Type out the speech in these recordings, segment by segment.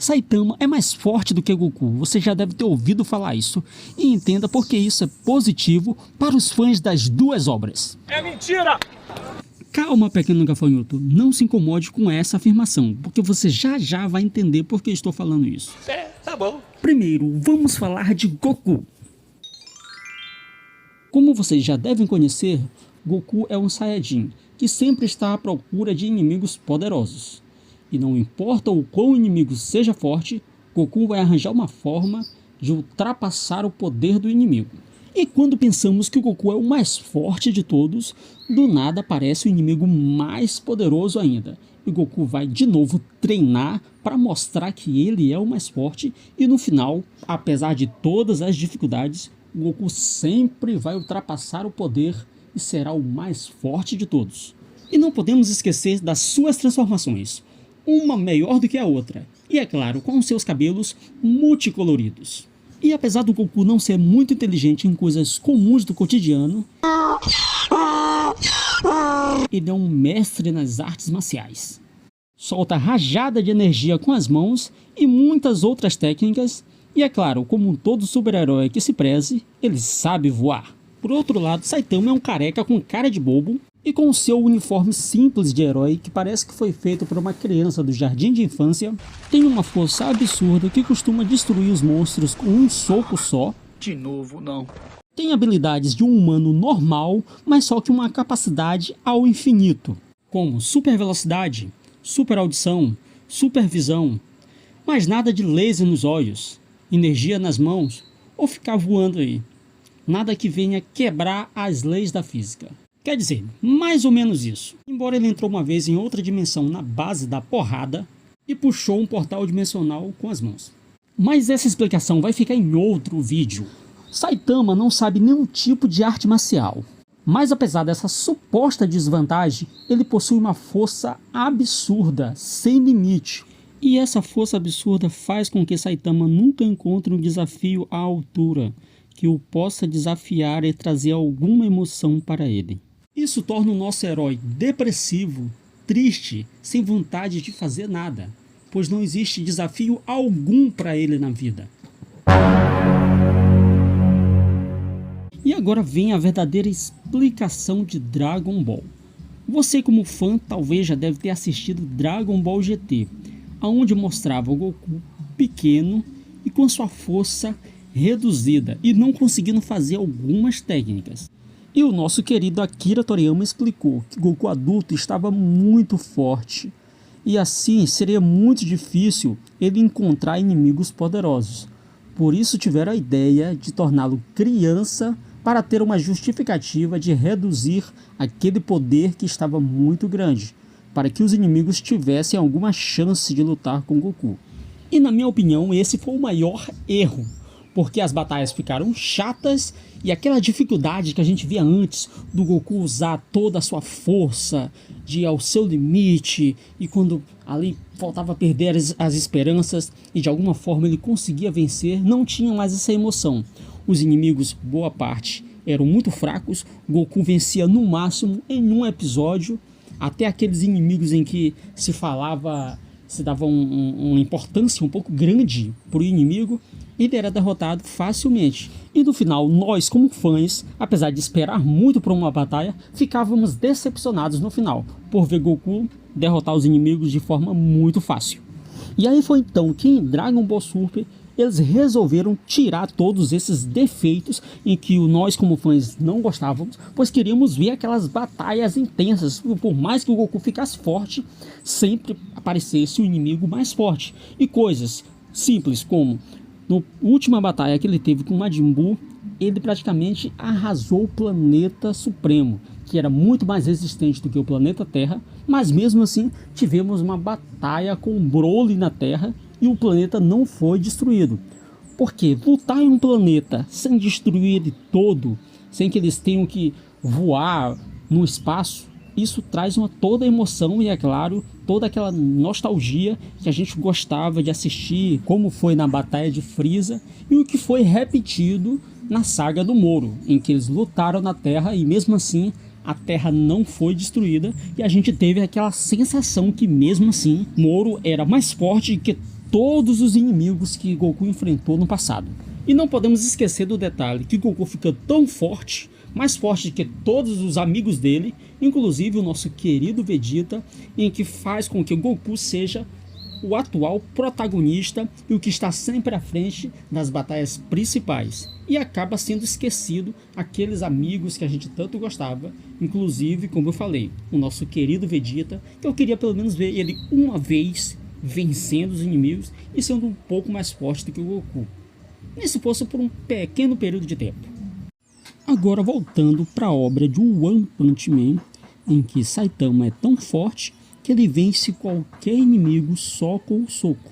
Saitama é mais forte do que Goku, você já deve ter ouvido falar isso, e entenda porque isso é positivo para os fãs das duas obras. É mentira! Calma, pequeno gafanhoto, não se incomode com essa afirmação, porque você já vai entender por que estou falando isso. Tá bom. Primeiro, vamos falar de Goku. Como vocês já devem conhecer, Goku é um Saiyajin, que sempre está à procura de inimigos poderosos. E não importa o quão o inimigo seja forte, Goku vai arranjar uma forma de ultrapassar o poder do inimigo. E quando pensamos que o Goku é o mais forte de todos, do nada aparece o inimigo mais poderoso ainda. E Goku vai de novo treinar para mostrar que ele é o mais forte e no final, apesar de todas as dificuldades, o Goku sempre vai ultrapassar o poder e será o mais forte de todos. E não podemos esquecer das suas transformações, uma melhor do que a outra, e é claro, com seus cabelos multicoloridos. E apesar do Goku não ser muito inteligente em coisas comuns do cotidiano, ele é um mestre nas artes marciais. Solta rajada de energia com as mãos e muitas outras técnicas, e é claro, como todo super-herói que se preze, ele sabe voar. Por outro lado, Saitama é um careca com cara de bobo e com o seu uniforme simples de herói que parece que foi feito por uma criança do jardim de infância, tem uma força absurda que costuma destruir os monstros com um soco só. De novo, não. Tem habilidades de um humano normal, mas só que uma capacidade ao infinito, como super velocidade, super audição, super visão, mas nada de laser nos olhos, energia nas mãos ou ficar voando aí. Nada que venha quebrar as leis da física. Quer dizer, mais ou menos isso. Embora ele entrou uma vez em outra dimensão na base da porrada e puxou um portal dimensional com as mãos. Mas essa explicação vai ficar em outro vídeo. Saitama não sabe nenhum tipo de arte marcial. Mas apesar dessa suposta desvantagem, ele possui uma força absurda, sem limite. E essa força absurda faz com que Saitama nunca encontre um desafio à altura que o possa desafiar e trazer alguma emoção para ele. Isso torna o nosso herói depressivo, triste, sem vontade de fazer nada, pois não existe desafio algum para ele na vida. E agora vem a verdadeira explicação de Dragon Ball. Você como fã talvez já deve ter assistido Dragon Ball GT, onde mostrava o Goku pequeno e com sua força reduzida e não conseguindo fazer algumas técnicas. E o nosso querido Akira Toriyama explicou que Goku adulto estava muito forte e assim seria muito difícil ele encontrar inimigos poderosos. Por isso tiveram a ideia de torná-lo criança para ter uma justificativa de reduzir aquele poder que estava muito grande, para que os inimigos tivessem alguma chance de lutar com Goku. E na minha opinião esse foi o maior erro, porque as batalhas ficaram chatas e aquela dificuldade que a gente via antes do Goku usar toda a sua força, de ir ao seu limite, e quando ali faltava perder as esperanças e de alguma forma ele conseguia vencer, não tinha mais essa emoção. Os inimigos, boa parte, eram muito fracos, Goku vencia no máximo em um episódio, até aqueles inimigos em que se dava uma importância um pouco grande para o inimigo, ele era derrotado facilmente. E no final, nós como fãs, apesar de esperar muito por uma batalha, ficávamos decepcionados no final, por ver Goku derrotar os inimigos de forma muito fácil. E aí foi então que em Dragon Ball Super, eles resolveram tirar todos esses defeitos em que nós como fãs não gostávamos, pois queríamos ver aquelas batalhas intensas, por mais que o Goku ficasse forte, sempre aparecesse o inimigo mais forte. E coisas simples como, na última batalha que ele teve com Majin Buu, ele praticamente arrasou o planeta Supremo, que era muito mais resistente do que o planeta Terra, mas mesmo assim tivemos uma batalha com o Broly na Terra e o planeta não foi destruído. Porque lutar em um planeta sem destruir ele todo, sem que eles tenham que voar no espaço, isso traz toda a emoção e, é claro, toda aquela nostalgia que a gente gostava de assistir, como foi na Batalha de Frieza e o que foi repetido na saga do Moro, em que eles lutaram na Terra e mesmo assim a Terra não foi destruída e a gente teve aquela sensação que mesmo assim Moro era mais forte que todos os inimigos que Goku enfrentou no passado. E não podemos esquecer do detalhe que Goku fica tão forte, mais forte que todos os amigos dele, inclusive o nosso querido Vegeta, em que faz com que Goku seja o atual protagonista e o que está sempre à frente das batalhas principais. E acaba sendo esquecido aqueles amigos que a gente tanto gostava, inclusive, como eu falei, o nosso querido Vegeta, que eu queria pelo menos ver ele uma vez vencendo os inimigos e sendo um pouco mais forte do que o Goku. Nem se fosse por um pequeno período de tempo. Agora voltando para a obra de One Punch Man, em que Saitama é tão forte que ele vence qualquer inimigo só com o soco,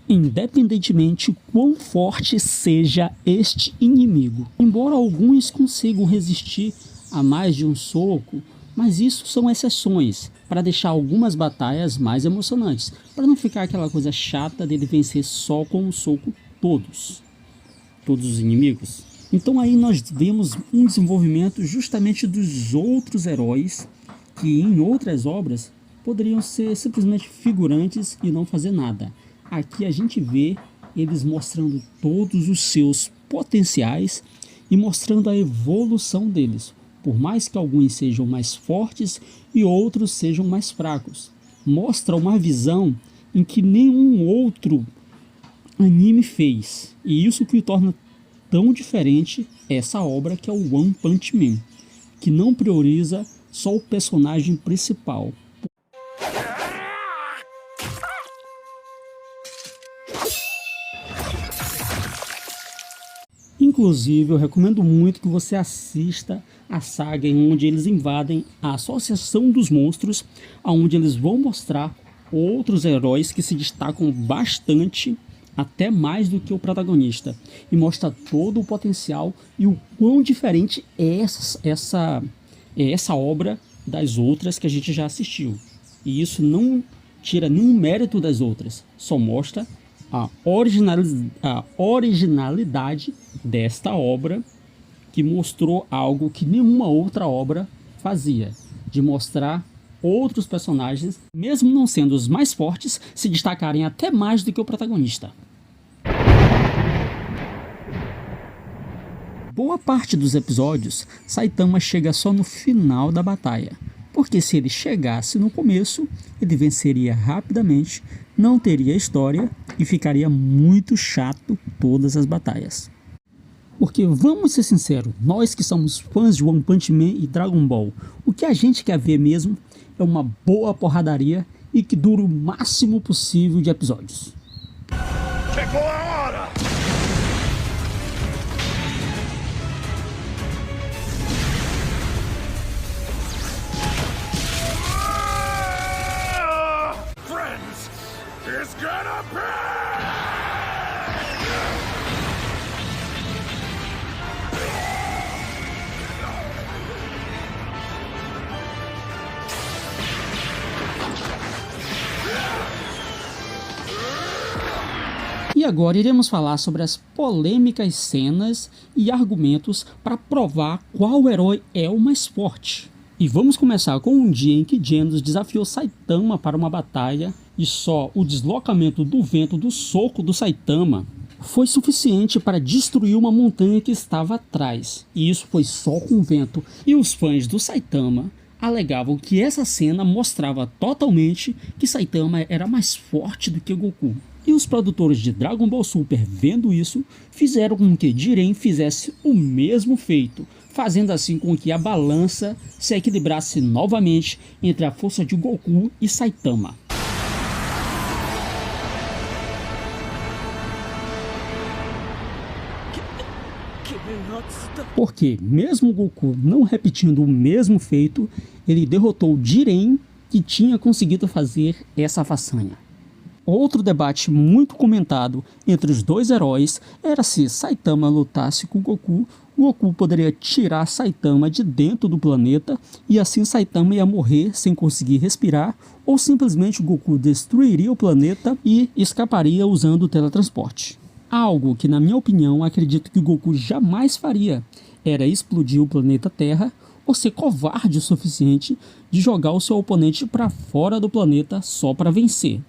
independentemente quão forte seja este inimigo. Embora alguns consigam resistir a mais de um soco, mas isso são exceções, para deixar algumas batalhas mais emocionantes, para não ficar aquela coisa chata dele vencer só com um soco todos os inimigos. Então aí nós vemos um desenvolvimento justamente dos outros heróis que em outras obras poderiam ser simplesmente figurantes e não fazer nada. Aqui a gente vê eles mostrando todos os seus potenciais e mostrando a evolução deles, por mais que alguns sejam mais fortes e outros sejam mais fracos. Mostra uma visão em que nenhum outro anime fez, e isso que o torna tão diferente essa obra, que é o One Punch Man, que não prioriza só o personagem principal. Inclusive, eu recomendo muito que você assista a saga em onde eles invadem a Associação dos Monstros, onde eles vão mostrar outros heróis que se destacam bastante, até mais do que o protagonista, e mostra todo o potencial e o quão diferente é essa obra das outras que a gente já assistiu. E isso não tira nenhum mérito das outras, só mostra a originalidade desta obra, que mostrou algo que nenhuma outra obra fazia, de mostrar outros personagens, mesmo não sendo os mais fortes, se destacarem até mais do que o protagonista. Boa parte dos episódios, Saitama chega só no final da batalha, porque se ele chegasse no começo, ele venceria rapidamente, não teria história e ficaria muito chato todas as batalhas. Porque vamos ser sinceros, nós que somos fãs de One Punch Man e Dragon Ball, o que a gente quer ver mesmo é uma boa porradaria e que dure o máximo possível de episódios. Chegou a hora! Friends, it's gonna be! E agora iremos falar sobre as polêmicas cenas e argumentos para provar qual herói é o mais forte. E vamos começar com um dia em que Genos desafiou Saitama para uma batalha e só o deslocamento do vento do soco do Saitama foi suficiente para destruir uma montanha que estava atrás. E isso foi só com o vento. E os fãs do Saitama alegavam que essa cena mostrava totalmente que Saitama era mais forte do que Goku. E os produtores de Dragon Ball Super, vendo isso, fizeram com que Jiren fizesse o mesmo feito, fazendo assim com que a balança se equilibrasse novamente entre a força de Goku e Saitama. Porque, mesmo Goku não repetindo o mesmo feito, ele derrotou Jiren, que tinha conseguido fazer essa façanha. Outro debate muito comentado entre os dois heróis era se Saitama lutasse com Goku, Goku poderia tirar Saitama de dentro do planeta e assim Saitama ia morrer sem conseguir respirar, ou simplesmente Goku destruiria o planeta e escaparia usando o teletransporte. Algo que, na minha opinião, acredito que Goku jamais faria era explodir o planeta Terra ou ser covarde o suficiente de jogar o seu oponente para fora do planeta só para vencer.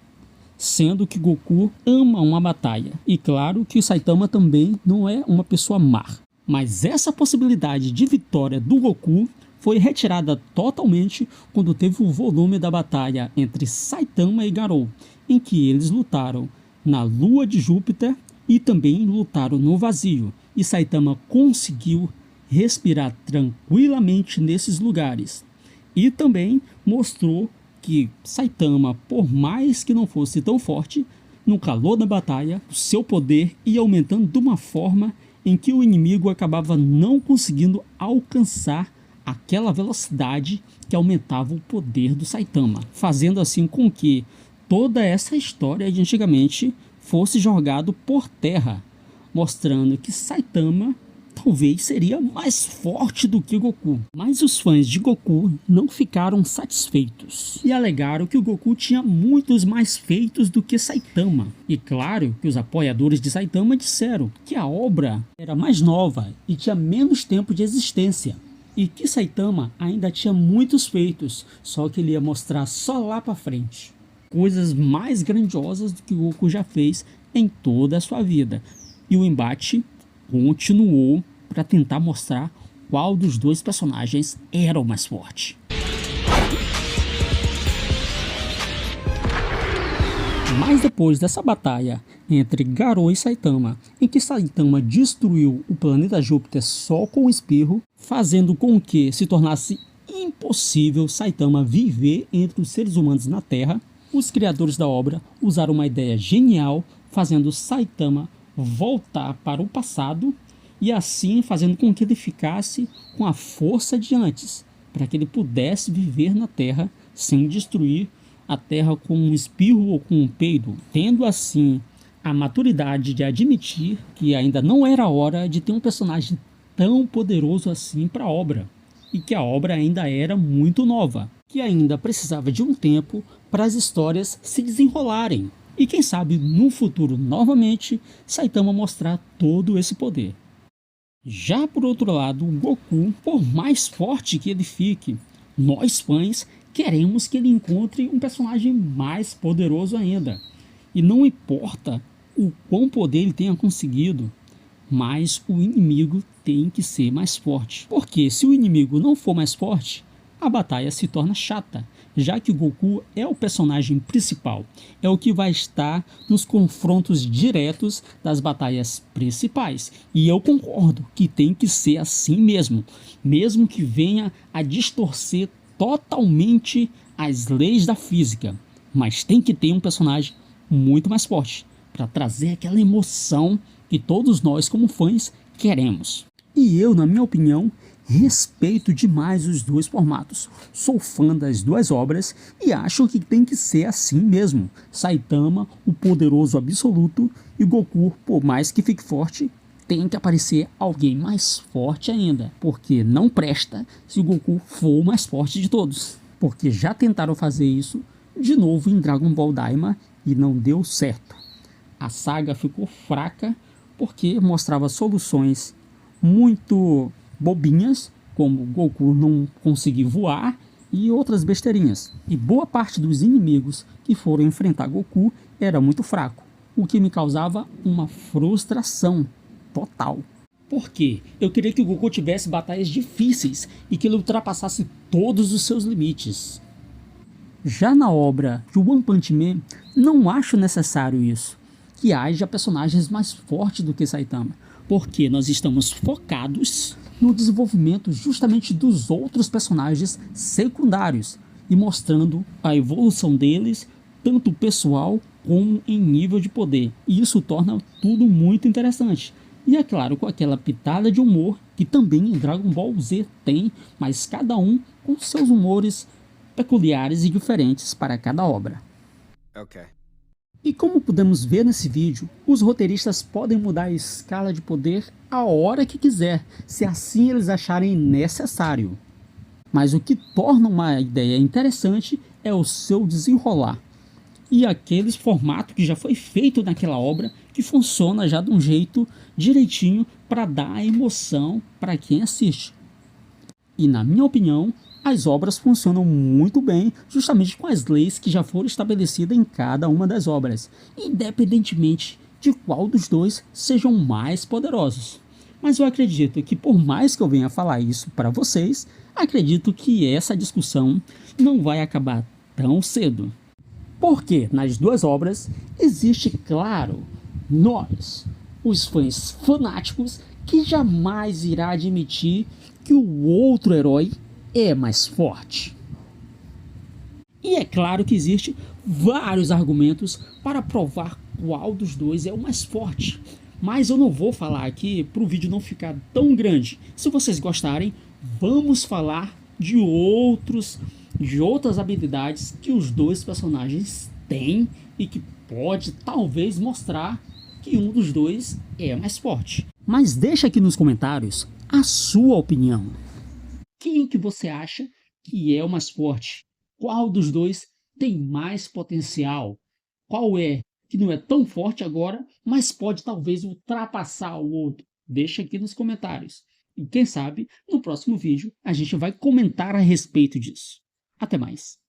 sendo que Goku ama uma batalha. E claro que o Saitama também não é uma pessoa má. Mas essa possibilidade de vitória do Goku foi retirada totalmente quando teve o volume da batalha entre Saitama e Garou, em que eles lutaram na Lua de Júpiter e também lutaram no vazio, e Saitama conseguiu respirar tranquilamente nesses lugares. E também mostrou que Saitama, por mais que não fosse tão forte, no calor da batalha, o seu poder ia aumentando de uma forma em que o inimigo acabava não conseguindo alcançar aquela velocidade que aumentava o poder do Saitama, fazendo assim com que toda essa história de antigamente fosse jogado por terra, mostrando que Saitama talvez seria mais forte do que Goku. Mas os fãs de Goku não ficaram satisfeitos e alegaram que o Goku tinha muitos mais feitos do que Saitama. E claro que os apoiadores de Saitama disseram que a obra era mais nova e tinha menos tempo de existência, e que Saitama ainda tinha muitos feitos, só que ele ia mostrar só lá pra frente coisas mais grandiosas do que o Goku já fez em toda a sua vida. E o embate continuou para tentar mostrar qual dos dois personagens era o mais forte. Mas depois dessa batalha entre Garou e Saitama, em que Saitama destruiu o planeta Júpiter só com o espirro, fazendo com que se tornasse impossível Saitama viver entre os seres humanos na Terra, os criadores da obra usaram uma ideia genial, fazendo Saitama voltar para o passado e assim fazendo com que ele ficasse com a força de antes, para que ele pudesse viver na Terra sem destruir a Terra com um espirro ou com um peido, tendo assim a maturidade de admitir que ainda não era hora de ter um personagem tão poderoso assim para a obra, e que a obra ainda era muito nova, que ainda precisava de um tempo para as histórias se desenrolarem, e quem sabe no futuro novamente Saitama mostrar todo esse poder. Já por outro lado, o Goku, por mais forte que ele fique, nós fãs queremos que ele encontre um personagem mais poderoso ainda. E não importa o quão poder ele tenha conseguido, mas o inimigo tem que ser mais forte. Porque se o inimigo não for mais forte, a batalha se torna chata, já que o Goku é o personagem principal, é o que vai estar nos confrontos diretos das batalhas principais. E eu concordo que tem que ser assim mesmo, mesmo que venha a distorcer totalmente as leis da física, mas tem que ter um personagem muito mais forte, para trazer aquela emoção que todos nós como fãs queremos. E eu, na minha opinião, respeito demais os dois formatos, sou fã das duas obras e acho que tem que ser assim mesmo. Saitama, o poderoso absoluto, e Goku, por mais que fique forte, tem que aparecer alguém mais forte ainda, porque não presta se o Goku for o mais forte de todos, porque já tentaram fazer isso de novo em Dragon Ball Daima e não deu certo. A saga ficou fraca porque mostrava soluções muito bobinhas, como Goku não conseguir voar e outras besteirinhas. E boa parte dos inimigos que foram enfrentar Goku era muito fraco, o que me causava uma frustração total. Porque eu queria que o Goku tivesse batalhas difíceis e que ele ultrapassasse todos os seus limites. Já na obra de One Punch Man, não acho necessário isso, que haja personagens mais fortes do que Saitama, porque nós estamos focados no desenvolvimento justamente dos outros personagens secundários e mostrando a evolução deles, tanto pessoal como em nível de poder. E isso torna tudo muito interessante. E é claro, com aquela pitada de humor que também em Dragon Ball Z tem, mas cada um com seus humores peculiares e diferentes para cada obra. Okay. E como podemos ver nesse vídeo, os roteiristas podem mudar a escala de poder a hora que quiser, se assim eles acharem necessário. Mas o que torna uma ideia interessante é o seu desenrolar. E aquele formato que já foi feito naquela obra, que funciona já de um jeito direitinho para dar a emoção para quem assiste. E na minha opinião, As obras funcionam muito bem justamente com as leis que já foram estabelecidas em cada uma das obras, independentemente de qual dos dois sejam mais poderosos. Mas eu acredito que, por mais que eu venha falar isso para vocês, acredito que essa discussão não vai acabar tão cedo. Porque nas duas obras existe, claro, nós, os fãs fanáticos, que jamais irá admitir que o outro herói é mais forte. E é claro que existe vários argumentos para provar qual dos dois é o mais forte. Mas eu não vou falar aqui para o vídeo não ficar tão grande. Se vocês gostarem, vamos falar de outras habilidades que os dois personagens têm e que pode talvez mostrar que um dos dois é mais forte. Mas deixa aqui nos comentários a sua opinião. Quem que você acha que é o mais forte? Qual dos dois tem mais potencial? Qual é que não é tão forte agora, mas pode talvez ultrapassar o outro? Deixa aqui nos comentários. E quem sabe, no próximo vídeo, a gente vai comentar a respeito disso. Até mais.